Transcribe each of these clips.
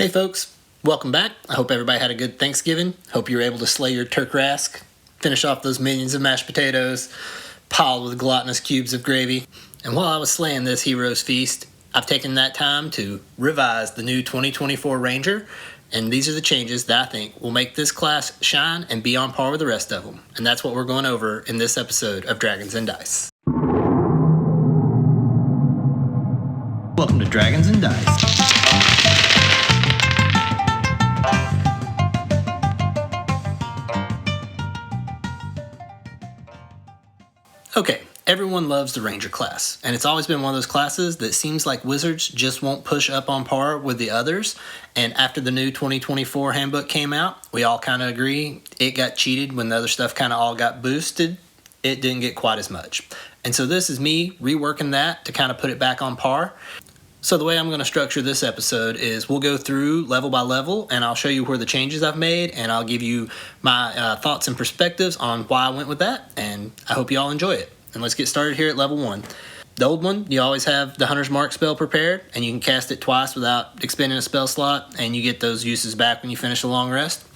Hey folks, welcome back. I hope everybody had a good Thanksgiving. Hope you were able to slay your turk rask, finish off those minions of mashed potatoes, piled with gluttonous cubes of gravy. And while I was slaying this hero's feast, I've taken that time to revise the new 2024 Ranger, and these are the changes that I think will make this class shine and be on par with the rest of them. And that's what we're going over in this episode of Dragons and Dice. Welcome to Dragons and Dice. Okay, everyone loves the Ranger class, and it's always been one of those classes that seems like Wizards just won't push up on par with the others, and after the new 2024 Handbook came out, we all kind of agree it got cheated when the other stuff kind of all got boosted. It didn't get quite as much. And so this is me reworking that to kind of put it back on par. So the way I'm going to structure this episode is we'll go through level by level, and I'll show you where the changes I've made, and I'll give you my thoughts and perspectives on why I went with that, and I hope you all enjoy it. And let's get started here at level 1. The old one, you always have the Hunter's Mark spell prepared, and you can cast it twice without expending a spell slot, and you get those uses back when you finish a long rest.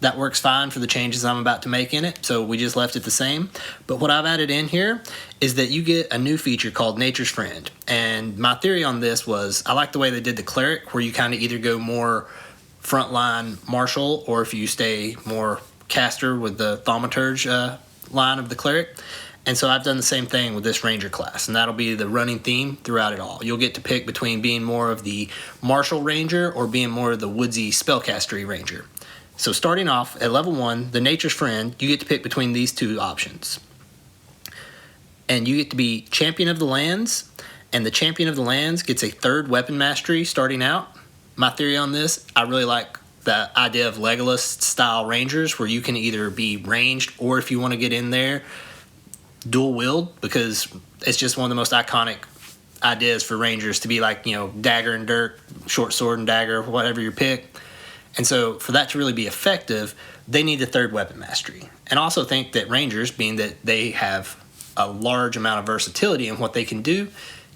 That works fine for the changes I'm about to make in it, so we just left it the same. But what I've added in here is that you get a new feature called Nature's Friend. And my theory on this was I like the way they did the Cleric, where you kind of either go more frontline Martial, or if you stay more caster with the Thaumaturge line of the Cleric. And so I've done the same thing with this Ranger class, and that'll be the running theme throughout it all. You'll get to pick between being more of the Martial Ranger or being more of the woodsy spellcastery Ranger. So starting off at level 1, the Nature's Friend, you get to pick between these two options. And you get to be Champion of the Lands, and the Champion of the Lands gets a 3rd weapon mastery starting out. My theory on this, I really like the idea of Legolas style Rangers, where you can either be ranged or if you want to get in there, dual wield, because it's just one of the most iconic ideas for Rangers to be like, dagger and dirk, short sword and dagger, whatever you pick. And so for that to really be effective, they need the 3rd weapon mastery. And I also think that Rangers, being that they have a large amount of versatility in what they can do,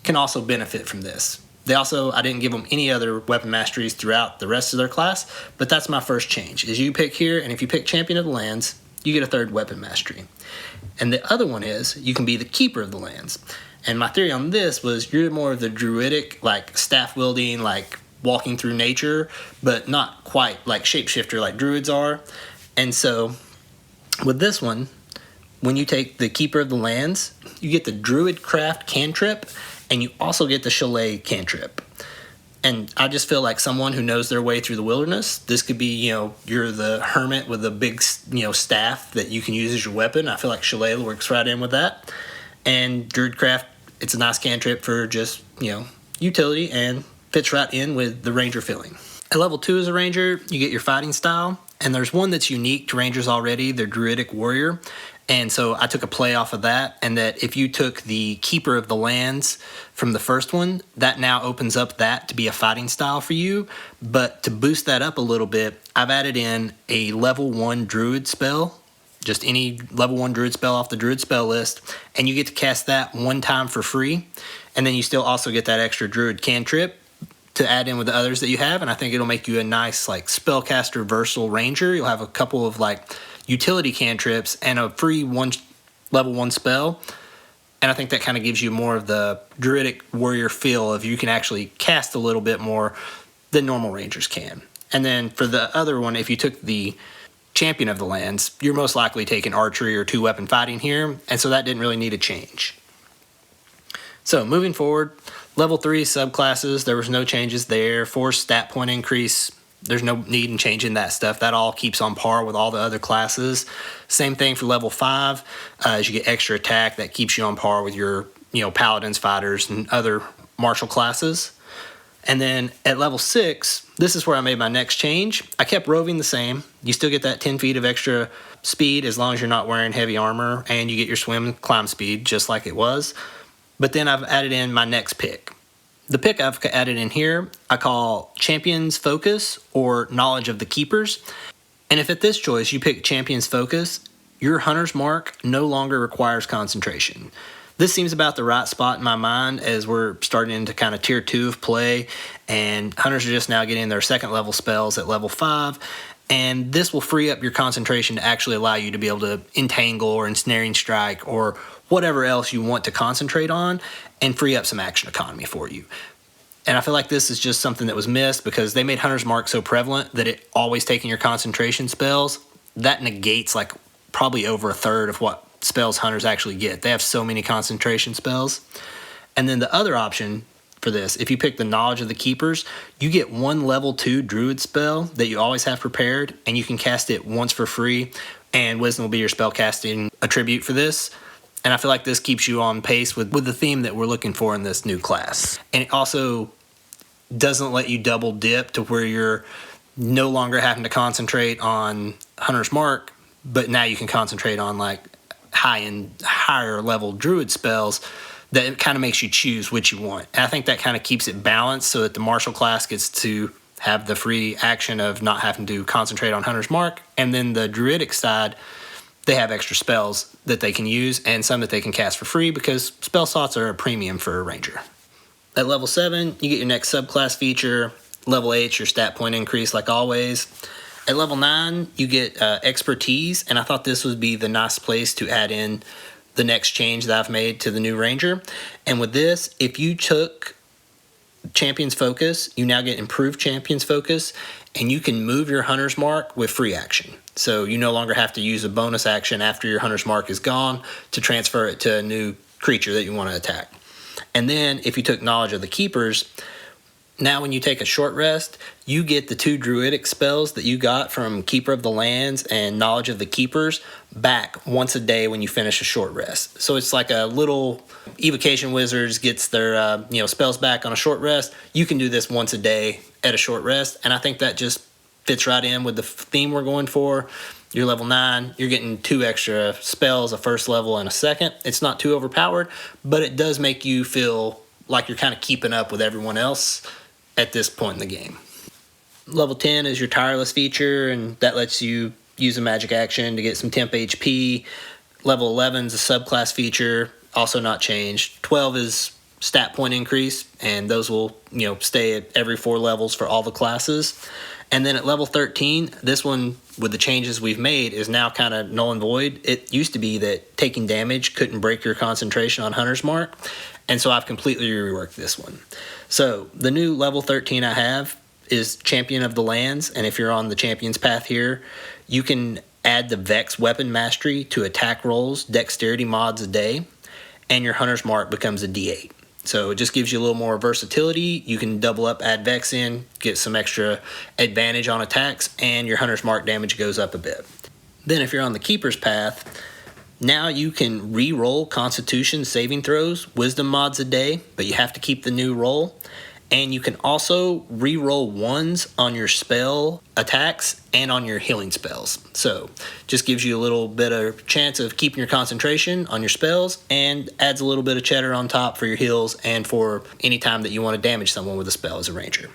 can also benefit from this. I didn't give them any other weapon masteries throughout the rest of their class, but that's my first change, is you pick here, and if you pick Champion of the Lands, you get a 3rd weapon mastery. And the other one is, you can be the Keeper of the Lands. And my theory on this was you're more of the druidic, like staff-wielding, like walking through nature, but not quite like shapeshifter like druids are. And so with this one, when you take the Keeper of the Lands, you get the Druidcraft cantrip, and you also get the Chalet cantrip. And I just feel like someone who knows their way through the wilderness, this could be, you're the hermit with a big, staff that you can use as your weapon. I feel like Chalet works right in with that. And Druidcraft, it's a nice cantrip for just, utility, and fits right in with the Ranger feeling. At level 2 as a Ranger, you get your fighting style, and there's one that's unique to Rangers already, the Druidic Warrior. And so I took a play off of that, and that if you took the Keeper of the Lands from the first one, that now opens up that to be a fighting style for you. But to boost that up a little bit, I've added in a level 1 Druid spell, just any level 1 Druid spell off the Druid spell list, and you get to cast that one time for free. And then you still also get that extra Druid cantrip to add in with the others that you have, and I think it'll make you a nice spellcaster versatile Ranger. You'll have a couple of utility cantrips and a free level 1 spell, and I think that kind of gives you more of the Druidic Warrior feel of you can actually cast a little bit more than normal Rangers can. And then for the other one, if you took the Champion of the Lands, you're most likely taking archery or 2-weapon fighting here, and so that didn't really need a change. So moving forward, level 3 subclasses, there was no changes there. 4 stat point increase, there's no need in changing that stuff. That all keeps on par with all the other classes. Same thing for level 5. As you get extra attack, that keeps you on par with your paladins, fighters, and other martial classes. And then at level 6, this is where I made my next change. I kept roving the same. You still get that 10 feet of extra speed as long as you're not wearing heavy armor, and you get your swim and climb speed just like it was. But then I've added in my next pick. The pick I've added in here, I call Champion's Focus or Knowledge of the Keepers. And if at this choice you pick Champion's Focus, your Hunter's Mark no longer requires concentration. This seems about the right spot in my mind as we're starting into kind of tier 2 of play, and hunters are just now getting their second level spells at level 5, and this will free up your concentration to actually allow you to be able to entangle or ensnaring strike or whatever else you want to concentrate on and free up some action economy for you. And I feel like this is just something that was missed because they made Hunter's Mark so prevalent that it always taking your concentration spells, that negates like probably over a third of what spells hunters actually get. They have so many concentration spells. And then the other option for this, if you pick the Knowledge of the Keepers, you get one level 2 druid spell that you always have prepared, and you can cast it once for free, and Wisdom will be your spell casting attribute for this. And I feel like this keeps you on pace with the theme that we're looking for in this new class. And it also doesn't let you double dip to where you're no longer having to concentrate on Hunter's Mark, but now you can concentrate on like higher level druid spells that it kind of makes you choose which you want. And I think that kind of keeps it balanced so that the martial class gets to have the free action of not having to concentrate on Hunter's Mark, and then the druidic side, they have extra spells that they can use and some that they can cast for free because spell slots are a premium for a ranger. At level 7, you get your next subclass feature. Level 8, your stat point increase like always. At level 9, you get expertise, and I thought this would be the nice place to add in the next change that I've made to the new ranger. And with this, if you took Champion's Focus, you now get improved Champion's Focus, and you can move your Hunter's Mark with free action. So you no longer have to use a bonus action after your Hunter's Mark is gone to transfer it to a new creature that you want to attack. And then if you took Knowledge of the Keepers, now when you take a short rest, you get the 2 druidic spells that you got from Keeper of the Lands and Knowledge of the Keepers back once a day when you finish a short rest. So it's like a little evocation wizards gets their spells back on a short rest. You can do this once a day at a short rest, and I think that just fits right in with the theme we're going for. You're level 9, you're getting 2 extra spells, a first level and a second. It's not too overpowered, but it does make you feel like you're kind of keeping up with everyone else at this point in the game. Level 10 is your Tireless feature, and that lets you use a magic action to get some temp HP. Level 11 is a subclass feature, also not changed. 12 is stat point increase, and those will stay at every 4 levels for all the classes. And then at level 13, this one, with the changes we've made, is now kind of null and void. It used to be that taking damage couldn't break your concentration on Hunter's Mark, and so I've completely reworked this one. So the new level 13 I have is Champion of the Lands, and if you're on the Champion's path here, you can add the Vex Weapon Mastery to attack rolls, dexterity mods a day, and your Hunter's Mark becomes a D8. So it just gives you a little more versatility. You can double up, add Vex in, get some extra advantage on attacks, and your Hunter's Mark damage goes up a bit. Then if you're on the Keeper's path, now you can re-roll Constitution saving throws, Wisdom mods a day, but you have to keep the new roll. And you can also re-roll 1s on your spell attacks and on your healing spells. So just gives you a little bit of chance of keeping your concentration on your spells and adds a little bit of cheddar on top for your heals and for any time that you want to damage someone with a spell as a ranger.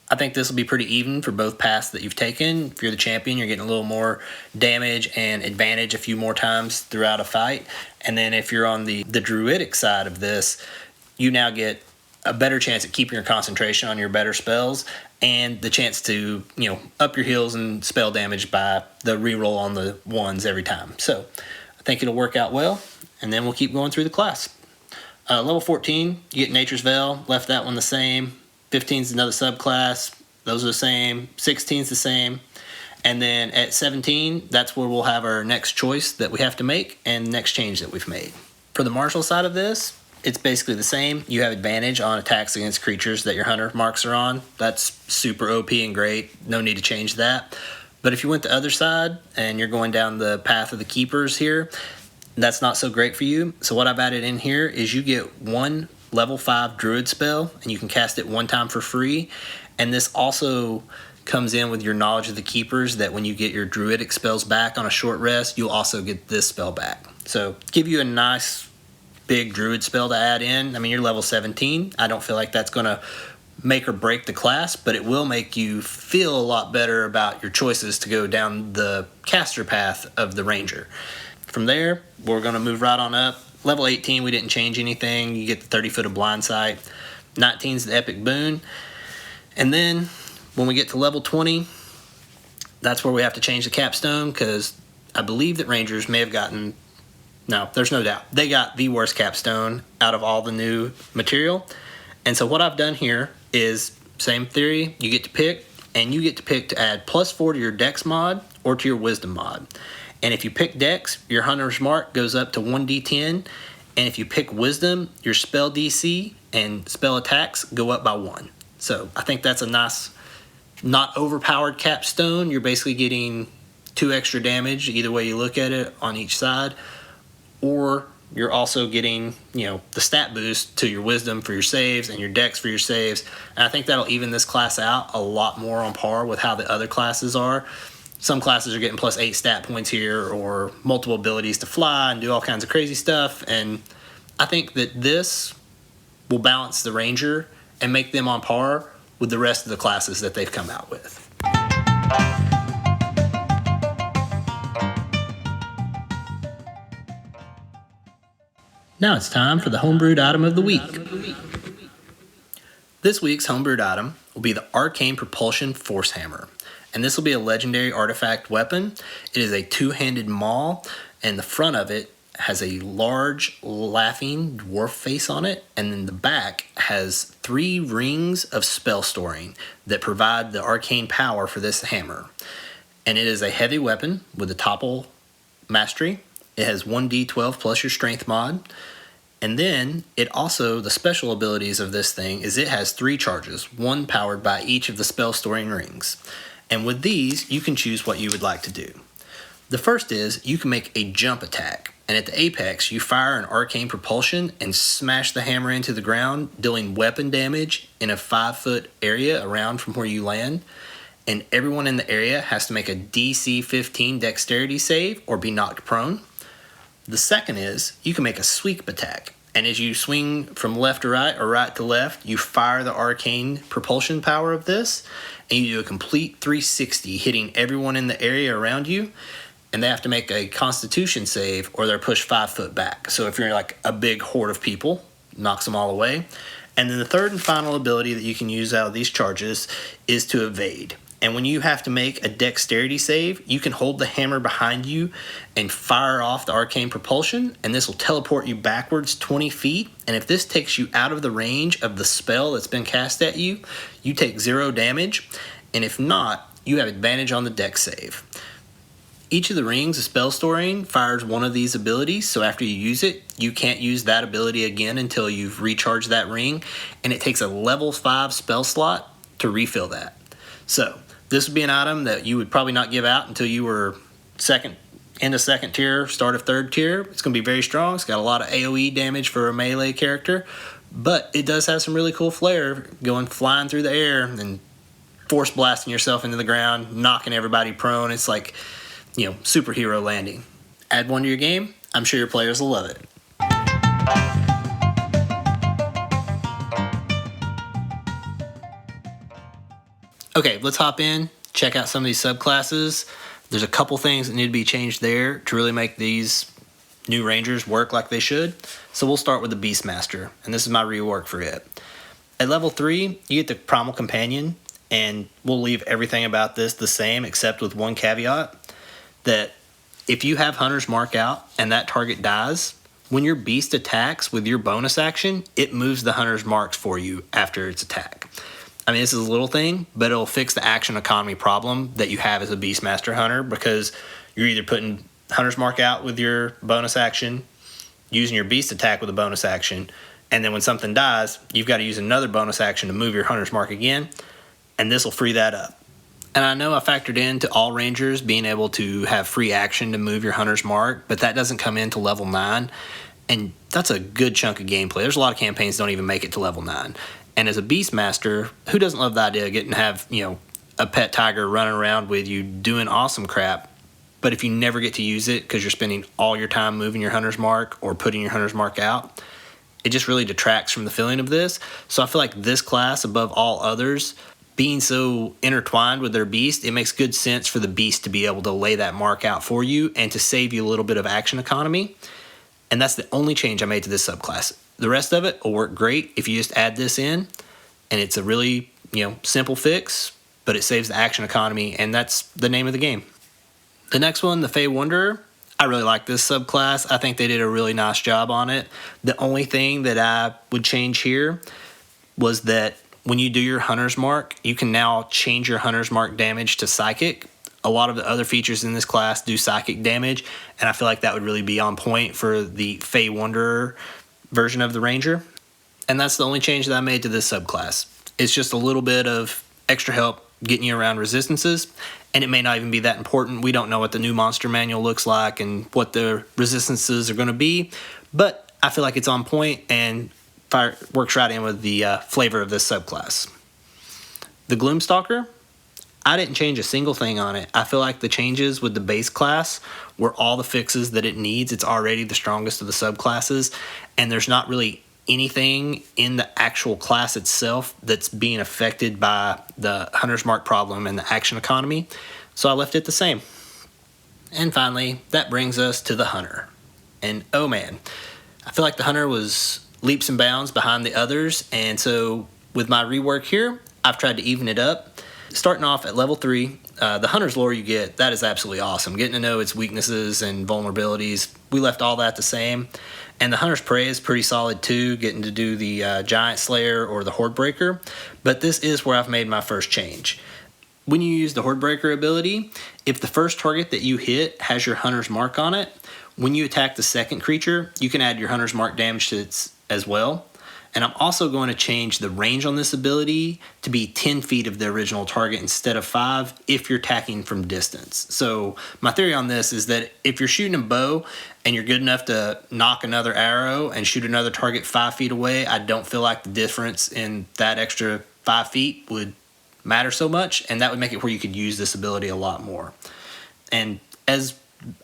I think this will be pretty even for both paths that you've taken. If you're the champion, you're getting a little more damage and advantage a few more times throughout a fight. And then if you're on the druidic side of this, you now get a better chance at keeping your concentration on your better spells and the chance to, up your heals and spell damage by the reroll on the 1s every time. So I think it'll work out well, and then we'll keep going through the class. Level 14, you get Nature's Veil, left that one the same. 15 is another subclass, those are the same. 16 is the same. And then at 17, that's where we'll have our next choice that we have to make and next change that we've made. For the martial side of this, it's basically the same. You have advantage on attacks against creatures that your hunter marks are on. That's super OP and great. No need to change that. But if you went the other side and you're going down the path of the keepers here, that's not so great for you. So what I've added in here is you get 1 level 5 druid spell, and you can cast it 1 time for free. And this also comes in with your Knowledge of the Keepers, that when you get your druidic spells back on a short rest, you'll also get this spell back. So give you a nice big druid spell to add in. I mean, you're level 17. I don't feel like that's going to make or break the class, but it will make you feel a lot better about your choices to go down the caster path of the ranger. From there, we're going to move right on up Level 18, we didn't change anything. You get the 30 foot of blind sight. 19 is the epic boon. And then when we get to level 20, that's where we have to change the capstone, because I believe that Rangers may have gotten, no, there's no doubt, they got the worst capstone out of all the new material. And so what I've done here is, same theory, you get to pick, and you get to pick to add +4 to your Dex mod or to your Wisdom mod. And if you pick Dex, your Hunter's Mark goes up to 1d10, and if you pick Wisdom, your spell DC and spell attacks go up by 1. So I think that's a nice, not overpowered capstone. You're basically getting 2 extra damage, either way you look at it, on each side. Or you're also getting, the stat boost to your Wisdom for your saves and your Dex for your saves. And I think that'll even this class out a lot more on par with how the other classes are. Some classes are getting +8 stat points here, or multiple abilities to fly and do all kinds of crazy stuff. And I think that this will balance the Ranger and make them on par with the rest of the classes that they've come out with. Now it's time for the homebrewed item of the week. This week's homebrewed item will be the Arcane Propulsion Force Hammer. And this will be a legendary artifact weapon. It is a 2-handed maul, and the front of it has a large laughing dwarf face on it, and then the back has 3 rings of spell storing that provide the arcane power for this hammer. And it is a heavy weapon with a topple mastery. It has 1d12 plus your strength mod. And then it also, the special abilities of this thing is it has 3 charges, 1 powered by each of the spell storing rings. And with these, you can choose what you would like to do. The first is you can make a jump attack, and at the apex you fire an arcane propulsion and smash the hammer into the ground, dealing weapon damage in a 5-foot area around from where you land. And everyone in the area has to make a DC 15 dexterity save or be knocked prone. The second is you can make a sweep attack, and as you swing from left to right or right to left, you fire the arcane propulsion power of this, and you do a complete 360, hitting everyone in the area around you, and they have to make a constitution save or they're pushed 5 foot back. So if you're like a big horde of people, knocks them all away. And then the third and final ability that you can use out of these charges is to evade. And when you have to make a dexterity save, you can hold the hammer behind you and fire off the arcane propulsion, and this will teleport you backwards 20 feet. And if this takes you out of the range of the spell that's been cast at you, you take 0 damage. And if not, you have advantage on the dex save. Each of the rings of spell storing fires one of these abilities, so after you use it, you can't use that ability again until you've recharged that ring, and it takes a level 5 spell slot to refill that. So this would be an item that you would probably not give out until you were end of second tier, start of third tier. It's going to be very strong. It's got a lot of AoE damage for a melee character, but it does have some really cool flair, going flying through the air and force blasting yourself into the ground, knocking everybody prone. It's like, superhero landing. Add one to your game. I'm sure your players will love it. Okay, let's hop in, check out some of these subclasses. There's a couple things that need to be changed there to really make these new Rangers work like they should. So we'll start with the Beastmaster, and this is my rework for it. At level 3, you get the Primal Companion, and we'll leave everything about this the same except with one caveat, that if you have Hunter's Mark out and that target dies, when your beast attacks with your bonus action, it moves the Hunter's Marks for you after its attack. I mean, this is a little thing, but it'll fix the action economy problem that you have as a Beastmaster Hunter, because you're either putting Hunter's Mark out with your bonus action, using your beast attack with a bonus action, and then when something dies, you've got to use another bonus action to move your Hunter's Mark again, and this will free that up. And I know I factored into all Rangers being able to have free action to move your Hunter's Mark, but that doesn't come into level 9, and that's a good chunk of gameplay. There's a lot of campaigns that don't even make it to level 9. And as a Beastmaster, who doesn't love the idea of getting to have, a pet tiger running around with you doing awesome crap? But if you never get to use it because you're spending all your time moving your Hunter's Mark or putting your Hunter's Mark out, it just really detracts from the feeling of this. So I feel like this class, above all others, being so intertwined with their beast, it makes good sense for the beast to be able to lay that mark out for you and to save you a little bit of action economy. And that's the only change I made to this subclass. The rest of it will work great if you just add this in, and it's a really, simple fix, but it saves the action economy, and that's the name of the game. The next one, the Fey Wanderer, I really like this subclass. I think they did a really nice job on it. The only thing that I would change here was that when you do your Hunter's Mark, you can now change your Hunter's Mark damage to Psychic. A lot of the other features in this class do Psychic damage, and I feel like that would really be on point for the Fey Wanderer version of the Ranger. And that's the only change that I made to this subclass. It's just a little bit of extra help getting you around resistances, and it may not even be that important. We don't know what the new monster manual looks like and what the resistances are going to be, but I feel like it's on point and works right in with the flavor of this subclass. The Gloomstalker, I didn't change a single thing on it. I feel like the changes with the base class were all the fixes that it needs. It's already the strongest of the subclasses, and there's not really anything in the actual class itself that's being affected by the Hunter's Mark problem and the action economy, so I left it the same. And finally, that brings us to the Hunter. And oh man, I feel like the Hunter was leaps and bounds behind the others, and so with my rework here, I've tried to even it up. Starting off at level 3, the Hunter's lore you get, that is absolutely awesome. Getting to know its weaknesses and vulnerabilities, we left all that the same. And the Hunter's Prey is pretty solid too, getting to do the Giant Slayer or the Horde Breaker. But this is where I've made my first change. When you use the Horde Breaker ability, if the first target that you hit has your Hunter's Mark on it, when you attack the second creature, you can add your Hunter's Mark damage to it as well. And I'm also going to change the range on this ability to be 10 feet of the original target instead of 5 if you're attacking from distance. So my theory on this is that if you're shooting a bow and you're good enough to knock another arrow and shoot another target 5 feet away, I don't feel like the difference in that extra 5 feet would matter so much, and that would make it where you could use this ability a lot more. And as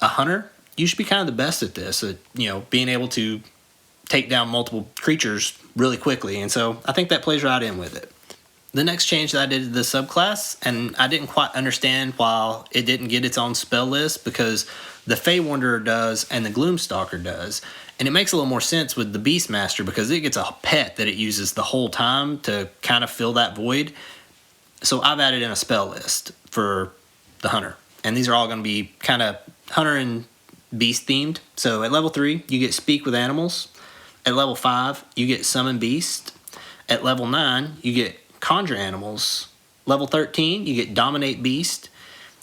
a hunter, you should be kind of the best at this, at, being able to take down multiple creatures really quickly, and so I think that plays right in with it. The next change that I did to the subclass, and I didn't quite understand why it didn't get its own spell list, because the Fey Wanderer does and the Gloomstalker does, and it makes a little more sense with the Beastmaster because it gets a pet that it uses the whole time to kind of fill that void. So I've added in a spell list for the Hunter, and these are all going to be kind of Hunter and Beast themed. So at level 3, you get Speak with Animals. At level 5, you get Summon Beast. At level 9, you get Conjure Animals. Level 13, you get Dominate Beast.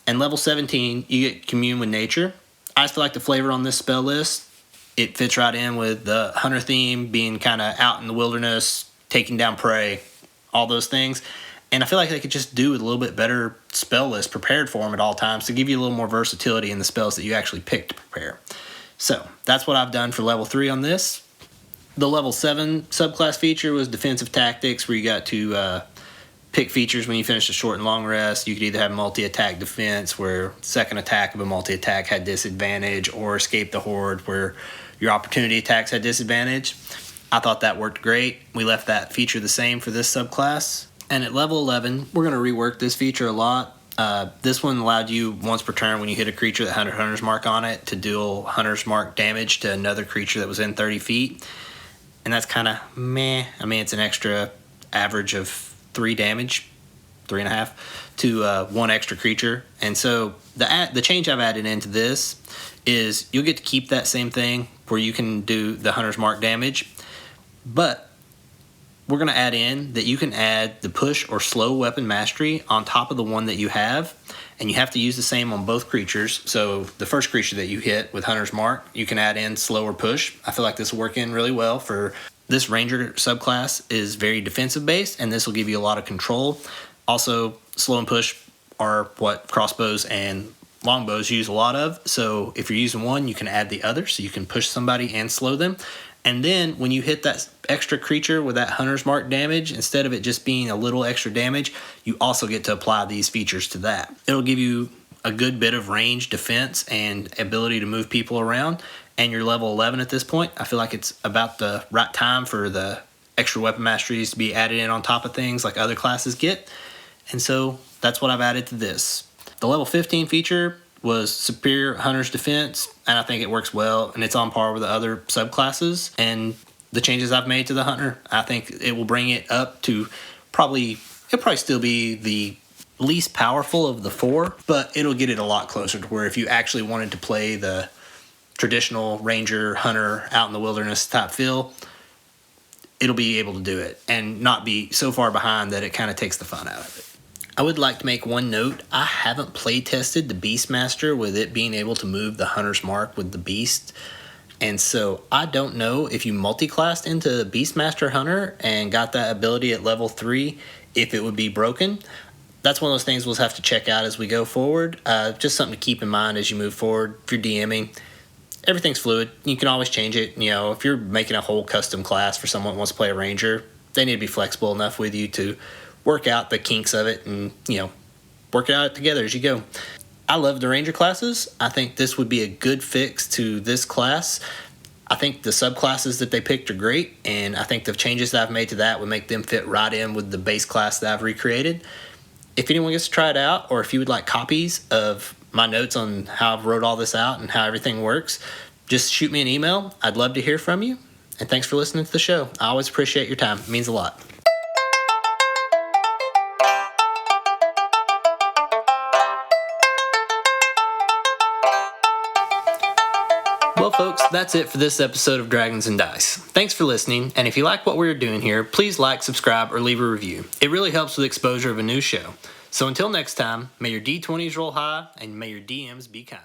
And level 17, you get Commune with Nature. I just feel like the flavor on this spell list, it fits right in with the Hunter theme, being kind of out in the wilderness, taking down prey, all those things. And I feel like they could just do with a little bit better spell list prepared for them at all times to give you a little more versatility in the spells that you actually pick to prepare. So that's what I've done for level 3 on this. The level 7 subclass feature was Defensive Tactics, where you got to pick features when you finish a short and long rest. You could either have multi-attack defense, where second attack of a multi-attack had disadvantage, or Escape the Horde, where your opportunity attacks had disadvantage. I thought that worked great. We left that feature the same for this subclass. And at level 11, we're going to rework this feature a lot. This one allowed you once per turn when you hit a creature that had a Hunter's Mark on it to deal Hunter's Mark damage to another creature that was in 30 feet. And that's kind of meh. I mean, it's an extra average of 3 damage, 3.5, to 1 extra creature. And so the change I've added into this is you'll get to keep that same thing where you can do the Hunter's Mark damage, but we're going to add in that you can add the push or slow weapon mastery on top of the one that you have, and you have to use the same on both creatures. So the first creature that you hit with Hunter's Mark, you can add in slow or push. I feel like this will work in really well for this Ranger subclass. Is very defensive based, and this will give you a lot of control. Also, slow and push are what crossbows and longbows use a lot of. So if you're using one, you can add the other, so you can push somebody and slow them. And then when you hit that extra creature with that Hunter's Mark damage, instead of it just being a little extra damage, you also get to apply these features to that. It'll give you a good bit of range, defense, and ability to move people around. And you're level 11 at this point. I feel like it's about the right time for the extra weapon masteries to be added in on top of things like other classes get. And so that's what I've added to this. The level 15 feature was Superior Hunter's Defense, and I think it works well, and it's on par with the other subclasses. And the changes I've made to the Hunter, I think it will bring it up to it'll probably still be the least powerful of the 4, but it'll get it a lot closer to where if you actually wanted to play the traditional Ranger Hunter out in the wilderness type feel, it'll be able to do it and not be so far behind that it kind of takes the fun out of it. I would like to make one note. I haven't play tested the Beastmaster with it being able to move the Hunter's Mark with the Beast. And so I don't know if you multi-classed into Beastmaster Hunter and got that ability at level 3, if it would be broken. That's one of those things we'll have to check out as we go forward. Just something to keep in mind as you move forward. If you're DMing, everything's fluid. You can always change it. You know, if you're making a whole custom class for someone who wants to play a Ranger, they need to be flexible enough with you to work out the kinks of it and, you know, work it out together as you go. I love the Ranger classes. I think this would be a good fix to this class. I think the subclasses that they picked are great, and I think the changes that I've made to that would make them fit right in with the base class that I've recreated. If anyone gets to try it out, or if you would like copies of my notes on how I've wrote all this out and how everything works, just shoot me an email. I'd love to hear from you. And thanks for listening to the show. I always appreciate your time. It means a lot. Well, folks, that's it for this episode of Dragons and Dice. Thanks for listening, and if you like what we're doing here, please like, subscribe, or leave a review. It really helps with exposure of a new show. So until next time, may your D20s roll high, and may your DMs be kind.